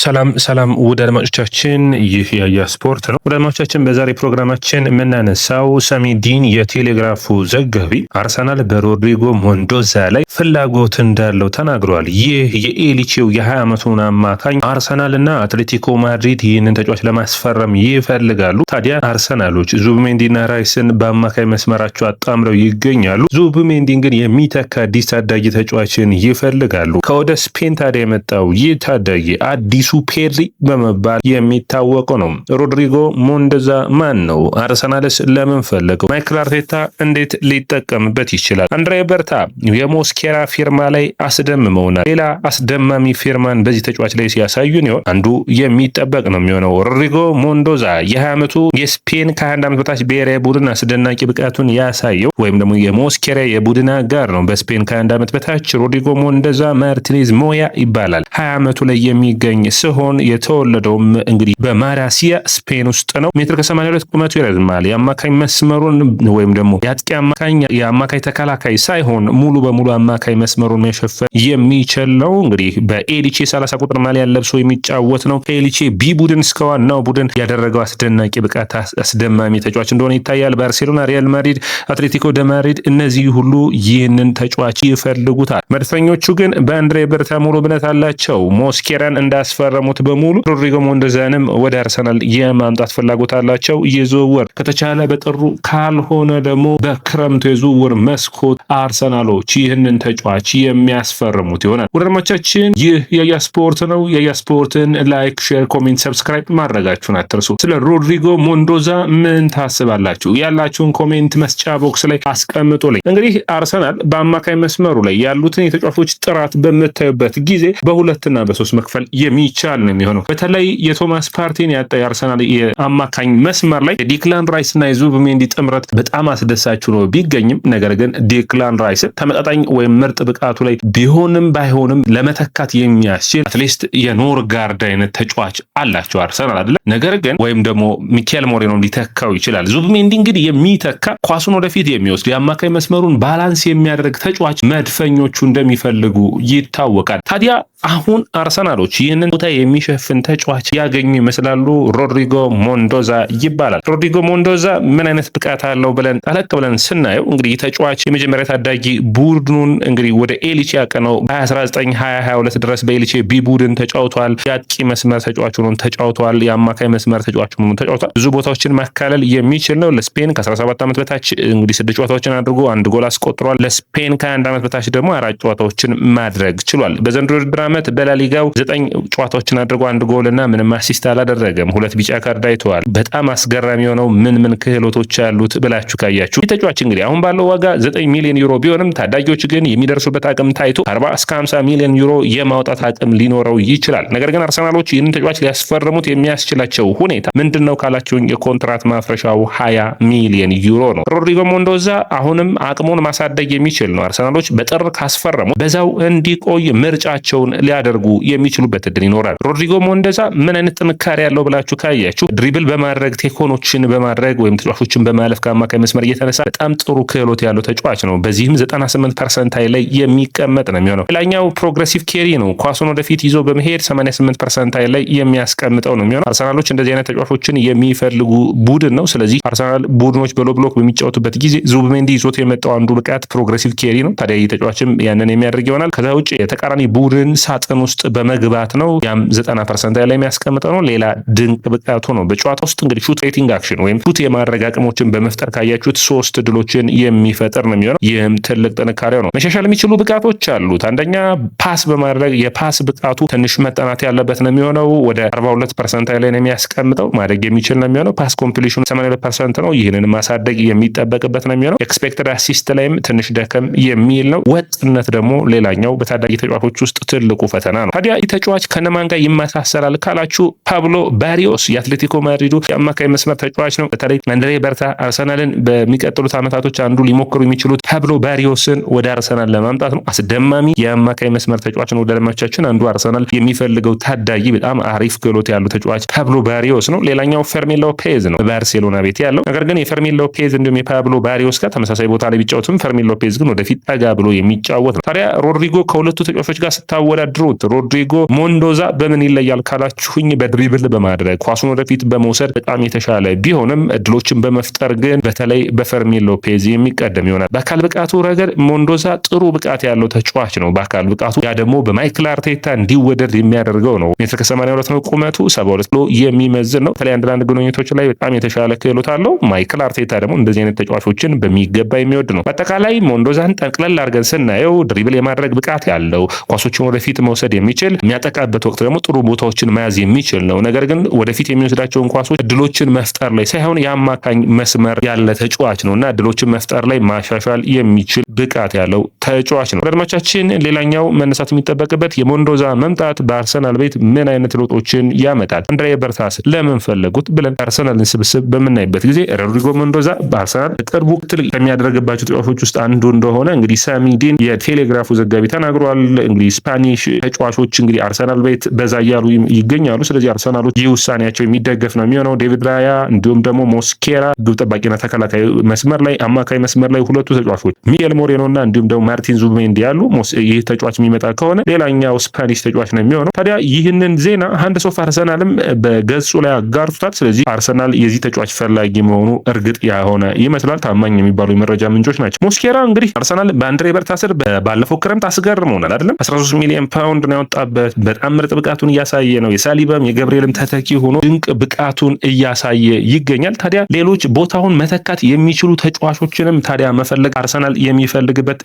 ሰላም ውድ አድማጮቻችን፣ ይህ ያያ ስፖርት ነው። ውድ አድማጮቻችን፣ በዛሬ ፕሮግራማችን የምናነሳው ሰሜዲን የቴሌግራፉ ዘጋቢ አርሰናል በሮድሪጎ ሞንዶዛ ላይ ፍላጎት እንዳለው ተናግሯል። ይህ የኤሊቼው የ20 ዓመቱን አማካኝ አርሰናልና አትሌቲኮ ማድሪድ ይህንን ተጫዋች ለማስፈረም ይፈልጋሉ። ታዲያ አርሰናሎች ዙቢሜንዲና ራይስን በአማካይ መስመራቸው አጣምረው ይገኛሉ። ዙቢሜንዲን ግን የሚተካ አዲስ ታዳጊ ተጫዋችን ይፈልጋሉ። ከወደ ስፔን ታዲያ የመጣው ይህ ታዳጊ አዲሱ ፔድሪ በመባል የሚታወቀው ነው። ሮድሪጎ ሞንዶዛ ማን ነው? አርሰናልስ ለምን ፈለገው? ማይክል አርቴታ እንዴት ሊጠቀምበት ይችላል? አንድሬ በርታ የሞስኬራ ፊርማ ላይ አስደምመውናል። ሌላ አስደማሚ ፊርማን በዚህ ተጫዋች ላይ ሲያሳዩን ይሆን? አንዱ የሚጠበቅ ነው የሚሆነው። ሮድሪጎ ሞንዶዛ የ20 ዓመቱ የስፔን ከ21 ዓመት በታች ብሔራዊ ቡድን አስደናቂ ብቃቱን ያሳየው ወይም ደግሞ የሞስኬራ የቡድን አጋር ነው። በስፔን ከ21 ዓመት በታች ሮድሪጎ ሞንዶዛ ማርቲኔዝ ሞያ ይባላል። 20 ዓመቱ ላይ የሚገኝ ሲሆን የተወለደውም እንግዲህ በማራሲያ ስፔን ውስጥ ነው። ሜትር ከ82 ቁመቱ ይረዝማል። የአማካኝ መስመሩን ወይም ደግሞ የአጥቂ አማካኝ የአማካኝ ተከላካይ ሳይሆን ሙሉ በሙሉ አማካኝ መስመሩን መሸፈን የሚችል ነው። እንግዲህ በኤሊቼ 30 ቁጥር ማሊያ ለብሶ የሚጫወት ነው። ከኤሊቼ ቢ ቡድን እስከ ዋናው ቡድን ያደረገው አስደናቂ ብቃት አስደማሚ ተጫዋች እንደሆነ ይታያል። ባርሴሎና፣ ሪያል ማድሪድ፣ አትሌቲኮ ደ ማድሪድ እነዚህ ሁሉ ይህንን ተጫዋች ይፈልጉታል። መድፈኞቹ ግን በአንድሬ በርታ ሙሉ እምነት አላቸው። ሞስኬራን እንዳስፈረሙት በሙሉ ሮድሪጎ ሞንዶዛንም ወደ አርሰናል የማምጣት ፍላጎት አላቸው። የዝውውር ከተቻለ በጥሩ ካልሆነ ደግሞ በክረምቱ የዝውውር መስኮት አርሰናሎች ይህንን ተጫዋች የሚያስፈርሙት ይሆናል። ወዳጆቻችን፣ ይህ ያያ ስፖርት ነው። ያያ ስፖርትን ላይክ፣ ሼር፣ ኮሜንት፣ ሰብስክራይብ ማድረጋችሁን አትርሱ። ስለ ሮድሪጎ ሞንዶዛ ምን ታስባላችሁ? ያላችሁን ኮሜንት መስጫ ቦክስ ላይ አስቀምጡልኝ። እንግዲህ አርሰናል በአማካይ መስመሩ ላይ ያሉትን የተጫዋቾች ጥራት በምታዩበት ጊዜ በሁለትና በሶስት መክፈል የሚቻል ነው የሚሆነው። በተለይ የቶማስ ፓርቲን ያጣ የአርሰናል የአማካኝ መስመር ላይ የዲክላን ራይስ እና የዙቢሜንዲ ጥምረት በጣም አስደሳች ነው ቢገኝም፣ ነገር ግን ዲክላን ራይስ ተመጣጣኝ ወይም ምርጥ ብቃቱ ላይ ቢሆንም ባይሆንም ለመተካት የሚያስችል አትሊስት የኖርጋርድ አይነት ተጫዋች አላቸው አርሰናል አይደለ? ነገር ግን ወይም ደግሞ ሚካኤል ሞሬኖ ሊተካው ይችላል። ዙቢሜንዲ እንግዲህ የሚተካ ኳሱን ወደፊት የሚወስድ የአማካኝ መስመሩን ባላንስ የሚያደርግ ተጫዋች መድፈኞቹ እንደሚፈልጉ ይታወቃል። ታዲያ አሁን አርሰናሎች ይህንን ቦታ የሚሸፍን ተጫዋች ያገኙ ይመስላሉ። ሮድሪጎ ሞንዶዛ ይባላል። ሮድሪጎ ሞንዶዛ ምን አይነት ብቃት አለው ብለን ጠለቅ ብለን ስናየው እንግዲህ ተጫዋች የመጀመሪያ ታዳጊ ቡድኑን እንግዲህ ወደ ኤሊቼ ያቀነው 2019-2022 ድረስ በኤሊቼ ቢ ቡድን ተጫውቷል። የአጥቂ መስመር ተጫዋች ሆኖ ተጫውቷል። የአማካይ መስመር ተጫዋች ሆኖ ተጫውቷል። ብዙ ቦታዎችን ማካለል የሚችል ነው። ለስፔን ከ17 ዓመት በታች እንግዲህ 6 ጨዋታዎችን አድርጎ 1 ጎል አስቆጥሯል። ለስፔን ከ21 ዓመት በታች ደግሞ 4 ጨዋታዎችን ማድረግ ችሏል። በዘንድሮ ውድድር ዓመት በላሊጋው 9 ጨዋታዎችን አድርጎ 1 ጎል እና ምንም አሲስት አላደረገም። 2 ቢጫ ካርድ አይተዋል። በጣም አስገራሚ የሆነው ምን ክህሎቶች ያሉት ብላችሁ ካያችሁ ይህ ተጫዋች እንግዲህ አሁን ባለው ዋጋ 9 ሚሊዮን ዩሮ ቢሆንም ታዳጊዎች ግን የሚደርሱበት አቅም ታይቶ 40 እስከ 50 ሚሊዮን ዩሮ የማውጣት አቅም ሊኖረው ይችላል። ነገር ግን አርሰናሎች ይህንን ተጫዋች ሊያስፈርሙት የሚያስችላቸው ሁኔታ ምንድነው ካላችሁኝ የኮንትራት ማፍረሻው 20 ሚሊዮን ዩሮ ነው። ሮድሪጎ ሞንዶዛ አሁንም አቅሙን ማሳደግ የሚችል ነው። አርሰናሎች በጥር ካስፈረሙ በዛው እንዲቆይ ምርጫቸውን ሊያደርጉ የሚችሉበት እድል ይኖራል። ሮድሪጎ ሞንዶዛ ምን አይነት ጥንካሬ ያለው ብላችሁ ካያችሁ ድሪብል በማድረግ ቴኮኖችን በማድረግ ወይም ተጫዋቾችን በማለፍ ከአማካይ መስመር እየተነሳ በጣም ጥሩ ክህሎት ያለው ተጫዋች ነው። በዚህም 98% ላይ የሚቀመጥ ነው የሚሆነው። ሌላኛው ፕሮግሬሲቭ ኬሪ ነው። ኳሱን ወደፊት ይዞ በመሄድ 88% ላይ የሚያስቀምጠው ነው የሚሆነው። አርሰናሎች እንደዚህ አይነት ተጫዋቾችን የሚፈልጉ ቡድን ነው። ስለዚህ አርሰናል ቡድኖች በሎ ብሎክ በሚጫወቱበት ጊዜ ዙቢሜንዲ ይዞት የመጣው አንዱ ብቃት ፕሮግሬሲቭ ኬሪ ነው። ታዲያ ይህ ተጫዋችም ያንን የሚያደርግ ይሆናል። ከዛ ውጭ የተቃራኒ ቡድን ሳጥን ውስጥ በመግባት ነው። ያም 90% ላይ የሚያስቀምጠው ነው። ሌላ ድንቅ ብቃቱ ነው። በጨዋታ ውስጥ እንግዲህ ሹት ሬቲንግ አክሽን ወይም ሹት የማድረግ አቅሞችን በመፍጠር ካያችሁት 3 ድሎችን የሚፈጥር ነው የሚሆነው። ይህም ትልቅ ጥንካሬው ነው። መሻሻል የሚችሉ ብቃቶች አሉት። አንደኛ ፓስ በማድረግ የፓስ ብቃቱ ትንሽ መጠናት ያለበት ነው የሚሆነው። ወደ 42% ላይ ነው የሚያስቀምጠው። ማድረግ የሚችል ነው የሚሆነው። ፓስ ኮምፕሊሽኑ 82% ነው። ይህንን ማሳደግ የሚጠበቅበት ነው የሚሆነው። ኤክስፔክትድ አሲስት ላይም ትንሽ ደከም የሚል ነው። ወጥነት ደግሞ ሌላኛው በታዳጊ ተጫዋቾች ውስጥ ትልቁ ፈተና ነው። ታዲያ ይህ ተጫዋች ከነማን ጋር ይመሳሰላል ካላችሁ ፓብሎ ባሪዮስ የአትሌቲኮ ማድሪዱ የአማካይ መስመር ተጫዋች ነው። በተለይ አንድሬ በርታ አርሰናልን በሚቀጥሉት ዓመታቶች አንዱ ሊሞክሩ የሚችሉት ፓብሎ ባሪዮስን ወደ አርሰናል ለማምጣት ነው። አስደማሚ የአማካይ መስመር ተጫዋች ነው። ወደ ለማቻችን አንዱ አርሰናል የሚፈልገው ታዳጊ በጣም አሪፍ ክህሎት ያለው ተጫዋች ፓብሎ ባሪዮስ ነው። ሌላኛው ፈርሚን ሎፔዝ ነው በባርሴሎና ቤት ያለው። ነገር ግን የፈርሚን ሎፔዝ እንዲሁም የፓብሎ ባሪዮስ ጋር ተመሳሳይ ቦታ ላይ ቢጫወትም ፈርሚን ሎፔዝ ግን ወደፊት ጠጋ ብሎ የሚጫወት ነው። ታዲያ ሮድሪጎ ከሁለቱ ተጫዋቾች ጋር ስታወዳድሩት ሮድሪጎ ሞንዶዛ በምን ይለያል ካላችሁኝ በድሪብል በማድረግ ኳሱን ወደፊት በመውሰድ በጣም የተሻለ ቢሆንም እድሎችን በመፍጠር ግን በተለይ በፈርሚን ሎፔዝ የሚቀደም ይሆናል። በአካል ብቃቱ ረገድ ሞንዶዛ ጥሩ ብቃት ያለው ተጫዋች ነው። በአካል ብቃቱ ያ ደግሞ በማይክል አርቴታ እንዲወደድ የሚያደርገው ነው። ሜትር ከ82 ነው ቁመቱ፣ 72 ኪሎ የሚመዝን ነው። በተለይ አንዳንድ ግንኙነቶች ላይ በጣም የተሻለ ክህሎት አለው። ማይክል አርቴታ ደግሞ እንደዚህ አይነት ተጫዋቾችን በሚገባ የሚወድ ነው። በአጠቃላይ ሞንዶዛን ጠቅለል አድርገን ስናየው ድሪብል የማድረግ ብቃት ያለው ኳሶችን ወደፊት መውሰድ የሚችል የሚያጠቃበት ወቅት ደግሞ ጥሩ ቦታዎችን መያዝ የሚችል ነው። ነገር ግን ወደፊት የሚወስዳቸውን ኳሶች እድሎችን መፍጠር ላይ ሳይሆን የአማካኝ መስመር ያለ ተጫዋች ነው እና እድሎችን መፍጠር ላይ ማሻሻል የሚችል ብቃት ያለው ተጫዋች ነው። አድማጮቻችን ሌላኛው መነሳት የሚጠበቅበት የሞንዶዛ መምጣት በአርሰናል ቤት ምን አይነት ለውጦችን ያመጣል፣ አንድሬ በርታስ ለምን ፈለጉት ብለን አርሰናልን ስብስብ በምናይበት ጊዜ ሮድሪጎ ሞንዶዛ በአርሰናል ቅርቡ ክትል ከሚያደርግባቸው ተጫዋቾች ውስጥ አንዱ እንደሆነ እንግዲህ ሳሚ ዲን የቴሌግራፉ ዘጋቢ ተናግሯል። እንግዲህ ስፓኒሽ ተጫዋቾች እንግዲህ አርሰናል ቤት በዛ እያሉ ይገኛሉ። ስለዚህ አርሰናሎች ይህ ውሳኔያቸው የሚደገፍ ነው የሚሆነው። ዴቪድ ራያ እንዲሁም ደግሞ ሞስኬራ ግብ ጠባቂና ተከላካይ መስመር ላይ አማካይ መስመር ላይ ሁለቱ ተጫዋቾች ሚጌል ሞሬኖ እና እንዲሁም ደግሞ ማርቲን ዙቢሜንዲ ያሉ ይህ ተጫዋች የሚመጣ ከሆነ ሌላኛው ስፓኒሽ ተጫዋች ነው የሚሆነው። ታዲያ ይህንን ዜና ሃንድስ ኦፍ አርሰናልም በገጹ ላይ አጋርቷል። ስለዚህ አርሰናል የዚህ ተጫዋች ፈላጊ መሆኑ እርግጥ ያሆነ ይመስላል። ታማኝ የሚባሉ የመረጃ ምንጮች ናቸው። ሞስኬራ እንግዲህ አርሰናል በአንድሬ በርታ ስር ባለፈው ክረምት አስገርመውናል አይደለም? 13 ሚሊዮን ፓውንድ ነው ያወጣበት። በጣም ምርጥ ብቃቱን እያሳየ ነው። የሳሊባም የገብርኤልም ተተኪ ሆኖ ድንቅ ብቃቱን እያሳየ ይገኛል። ታዲያ ሌሎች ቦታውን መተካት የሚችሉ ተጫዋቾችንም ታዲያ መፈለግ አርሰናል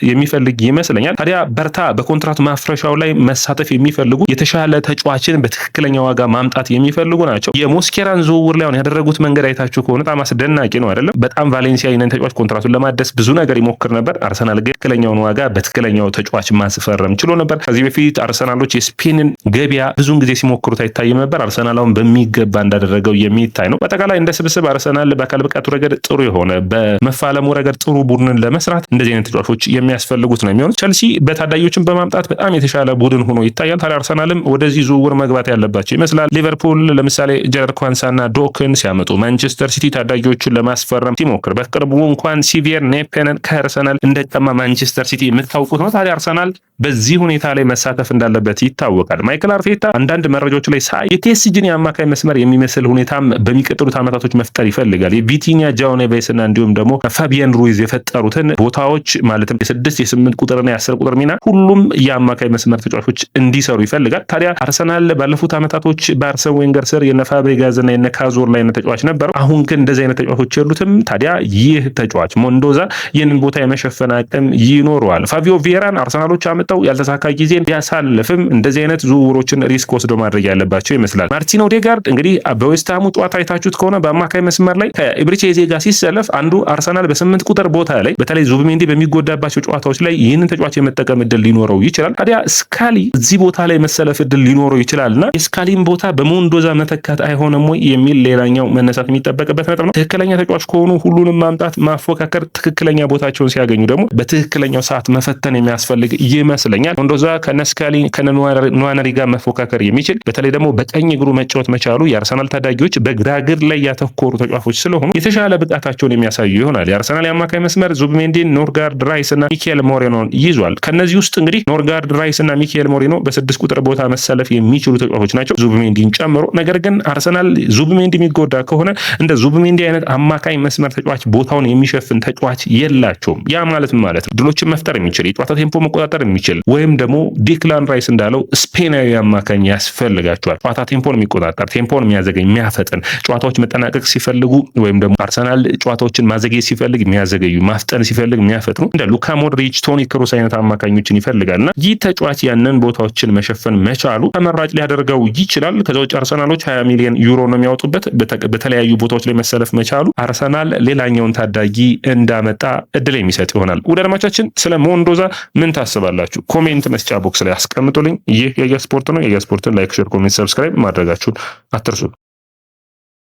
የሚፈልግ ይመስለኛል። ታዲያ በርታ በኮንትራት ማፍረሻው ላይ መሳተፍ የሚፈልጉ የተሻለ ተጫዋችን በትክክለኛ ዋጋ ማምጣት የሚፈልጉ ናቸው። የሞስኬራን ዝውውር ላይ ያደረጉት መንገድ አይታችሁ ከሆነ በጣም አስደናቂ ነው አይደለም? በጣም ቫሌንሲያ ይህንን ተጫዋች ኮንትራቱን ለማደስ ብዙ ነገር ይሞክር ነበር። አርሰናል ግን ትክክለኛውን ዋጋ በትክክለኛው ተጫዋች ማስፈረም ችሎ ነበር። ከዚህ በፊት አርሰናሎች የስፔንን ገበያ ብዙውን ጊዜ ሲሞክሩት አይታይም ነበር። አርሰናል አሁን በሚገባ እንዳደረገው የሚታይ ነው። በአጠቃላይ እንደ ስብስብ አርሰናል በአካል ብቃቱ ረገድ ጥሩ የሆነ በመፋለሙ ረገድ ጥሩ ቡድንን ለመስራት እንደዚህ አይነት ተጫዋቾች የሚያስፈልጉት ነው የሚሆኑት። ቸልሲ በታዳጊዎችን በማምጣት በጣም የተሻለ ቡድን ሆኖ ይታያል። ታዲያ አርሰናልም ወደዚህ ዝውውር መግባት ያለባቸው ይመስላል። ሊቨርፑል ለምሳሌ ጀረድ ኳንሳና ዶክን ሲያመጡ፣ ማንቸስተር ሲቲ ታዳጊዎችን ለማስፈረም ሲሞክር፣ በቅርቡ እንኳን ሲቪየር ኔፔንን ከአርሰናል እንደቀማ ማንቸስተር ሲቲ የምታውቁት ነው። ታዲያ አርሰናል በዚህ ሁኔታ ላይ መሳተፍ እንዳለበት ይታወቃል። ማይክል አርቴታ አንዳንድ መረጃዎች ላይ ሳይ የፒኤስጂን የአማካይ መስመር የሚመስል ሁኔታም በሚቀጥሉት ዓመታቶች መፍጠር ይፈልጋል። የቪቲኒያ ጃኦ ኔቬስና እንዲሁም ደግሞ ፋቢያን ሩይዝ የፈጠሩትን ቦታዎች ማለትም የ6 የ8 ቁጥርና የ10 ቁጥር ሚና ሁሉም የአማካይ መስመር ተጫዋቾች እንዲሰሩ ይፈልጋል። ታዲያ አርሰናል ባለፉት ዓመታቶች በአርሰን ዌንገር ስር የነ ፋብሪጋዝና የነ ካዞር ላይ ተጫዋች ነበረው። አሁን ግን እንደዚህ አይነት ተጫዋቾች የሉትም። ታዲያ ይህ ተጫዋች ሞንዶዛ ይህንን ቦታ የመሸፈን አቅም ይኖረዋል። ፋቢዮ ቪዬራን አርሰናሎች አመጣው ያልተሳካ ጊዜን ቢያሳልፍም እንደዚህ አይነት ዝውውሮችን ሪስክ ወስዶ ማድረግ ያለባቸው ይመስላል። ማርቲን ኦዴጋርድ እንግዲህ በዌስትሃሙ ጨዋታ አይታችሁት ከሆነ በአማካይ መስመር ላይ ከኢብሪቼዜ ጋር ሲሰለፍ አንዱ አርሰናል በ8 ቁጥር ቦታ ላይ በተለይ ዙቢሜንዲ በሚጎዳባቸው ጨዋታዎች ላይ ይህንን ተጫዋች የመጠቀም እድል ሊኖረው ይችላል። ታዲያ ስካሊ እዚህ ቦታ ላይ መሰለፍ እድል ሊኖረው ይችላልና የስካሊን ቦታ በሞንዶዛ መተካት አይሆንም ወይ የሚል ሌላኛው መነሳት የሚጠበቅበት ነጥብ ነው። ትክክለኛ ተጫዋች ከሆኑ ሁሉንም ማምጣት ማፎካከር፣ ትክክለኛ ቦታቸውን ሲያገኙ ደግሞ በትክክለኛው ሰዓት መፈተን የሚያስፈልግ ይመስለኛል። ሞንዶዛ ከነስካሊ ከነዋነሪ ጋር መፎካከር የሚችል በተለይ ደግሞ በቀኝ እግሩ መጫወት መቻሉ የአርሰናል ታዳጊዎች በግራ እግር ላይ ያተኮሩ ተጫዋቾች ስለሆኑ የተሻለ ብቃታቸውን የሚያሳዩ ይሆናል። የአርሰናል የአማካይ መስመር ዙቢሜንዲን፣ ኖርጋርድ ራይስ እና ሚኬል ሞሬኖን ይዟል። ከነዚህ ውስጥ እንግዲህ ኖርጋርድ ራይስ እና ሚኬል ሞሬኖ በ6 ቁጥር ቦታ መሰለፍ የሚችሉ ተጫዋቾች ናቸው ዙቢሜንዲን ጨምሮ። ነገር ግን አርሰናል ዙቢሜንዲ የሚጎዳ ከሆነ እንደ ዙቢሜንዲ አይነት አማካይ መስመር ተጫዋች ቦታውን የሚሸፍን ተጫዋች የላቸውም። ያ ማለት ማለት ነው ድሎችን መፍጠር የሚችል የጨዋታ ቴምፖ መቆጣጠር የሚችል ወይም ደግሞ ዲክላን ራይስ እንዳለው ስፔናዊ አማካኝ ያስፈልጋቸዋል። ጨዋታ ቴምፖን የሚቆጣጠር ቴምፖን የሚያዘገኝ የሚያፈጥን ጨዋታዎች መጠናቀቅ ሲፈልጉ ወይም ደግሞ አርሰናል ጨዋታዎችን ማዘግየት ሲፈልግ የሚያዘገዩ ማፍጠን ሲፈልግ የሚያፈጥኑ እንደ ሉካ ሞድሪች፣ ቶኒ ክሩስ አይነት አማካኞችን ይፈልጋልና ይህ ተጫዋች ያንን ቦታዎችን መሸፈን መቻሉ ተመራጭ ሊያደርገው ይችላል። ከዛ ውጭ አርሰናሎች 20 ሚሊዮን ዩሮ ነው የሚያወጡበት። በተለያዩ ቦታዎች ላይ መሰለፍ መቻሉ አርሰናል ሌላኛውን ታዳጊ እንዳመጣ እድል የሚሰጥ ይሆናል። ውድ አድማጮቻችን ስለ ሞንዶዛ ምን ታስባላችሁ? ኮሜንት መስጫ ቦክስ ላይ አስቀምጡልኝ። ይህ የያ ስፖርት ነው። የያ ስፖርትን ላይክ፣ ሼር፣ ኮሜንት፣ ሰብስክራይብ ማድረጋችሁን አትርሱ።